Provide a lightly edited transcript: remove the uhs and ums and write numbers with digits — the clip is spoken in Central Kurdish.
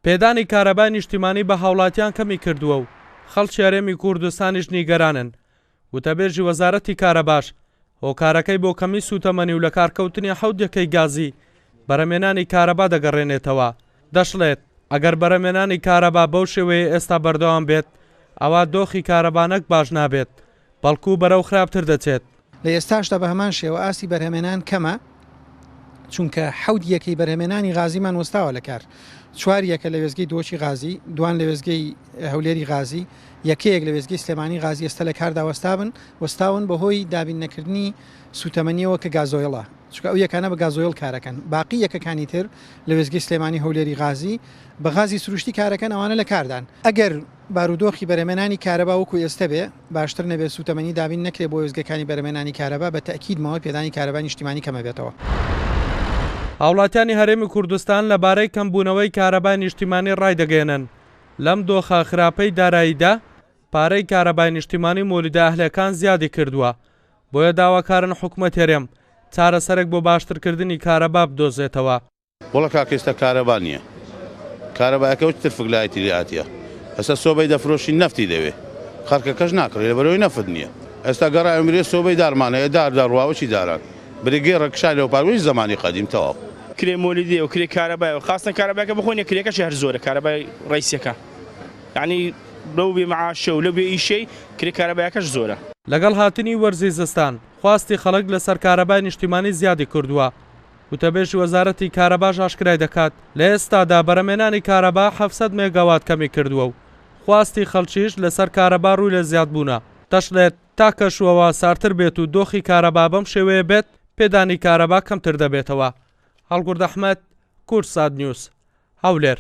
پێدانی کارەبای نیشتیمانی بە هاوڵاتیان کەمی کردووە و خەڵکی هەرێمی کوردستانیش نیگەرانن. وتەبێژی وەزارەتی کارەباش هۆکارەکەی بۆ کەمی سوتەمەنی و لە کارکەوتنی حەوتێکەی گازی بەرەمێنانی کارەبا دەگەڕێنێتەوە. دەشڵێت ئەگەر بەرەمێنانی کارەبا بەو شێوەیە ئێستا بەردەوام بێت ئەوە دۆخی کارەبانەک باش نابێت، بەڵکو بەرەو خراپتر دەچێت. لە ئێستاشدا بە هەمان شێوە ئاسی بەرهەمێنان کەمە، چونکە حەوت یەکەی بەرهەمێنانی غازیمان وەستاوە لە کار. چوار یەکە لە وێزگەی دۆچی غازی، دوان لە وێزگەی هەولێری غازی، یەکەیەک لە وێزگەی سلێمانی غازی ئێستا لە کاردا وەستاون بەهۆی دابین نەکردنی سوتەمەنیەوە کە گازۆیڵە، چونکە ئەو یەکانە بە گازۆیڵ کارەکەن. باقی یەکەکانی تر لە وێزگەی سلێمانی هەولێری غازی بە غازی سروشتی کارەکەن، ئەوانە لە کاردان. ئەگەر بارودۆخی بەرەمێنانی کارەبا وەکو ئێستا بێ، باشتر نەبێت سوتەمەنی دابین نەکرێ بۆ وێزگەکانی بەرەمێنانی کارەبا، بە تەکید ماوەی پێدانی کارەبای نیشتیمانی کەمە بێتەوە. هاوڵاتیانی هەرێمی کوردستان لەبارەی کەمبوونەوەی کارەبای نیشتیمانی ڕایدەگەێنن. لەم دۆخە خراپەی داراییدا پارەی کارەبای نیشتیمانی مۆلیدە ئەهلەکان زیادی کردووە، بۆیە داواکارن حکومەت هەرێم چارەسەرێک بۆ باشترکردنی کارەبا بدۆزێتەوە. وڵە کاکەستا کارەبا نییە، کارەبایەکە وتر فگلایەتی لاتیە، ئەستا سۆبەی دەفرۆشی نەفتی دەوێ، خەرکەکەش ناکڕێت لەبەرەوەی نەفت نییە. ئێستا گەڕای ئەمرێ سۆبەی دارمانەیە دارڕواوەی داران برێگەی ڕەکشای لەو پاروی زمانی قەدیم تەواو کرێ مۆلیدی و کرێ کارەبای و خاستن کارەبایەکە بخۆنیە کرێکەشی هەر زۆرە کارەبای ڕیسەکە، یعنی لەو بێ معاشە و لەو بێ ئیشەی کرێ کارەبایەکەش زۆرە. لەگەڵ هاتنی وەرزی زستان خواستی خەڵک لەسەر کارەبای نیشتیمانی زیادی کردووە. وتەبێژی وەزارەتی کارەباش ئاشکرای دەکات لە ئێستادا بەرەمێنانی کارەبا 700 مێگاوات کەمی کردووە و خواستی خەڵکیش لەسەر کارەبا ڕووی لە زیادبوونە. دەشڵێت تا کەشوەوە سارتر بێت و دۆخی کارەبا بەم شێوەیە بێت، پێدانی کارەبا کەمتر دەبێتەوە. هەڵگورد ئەحمەد، کورسات نیوز، هەولێر.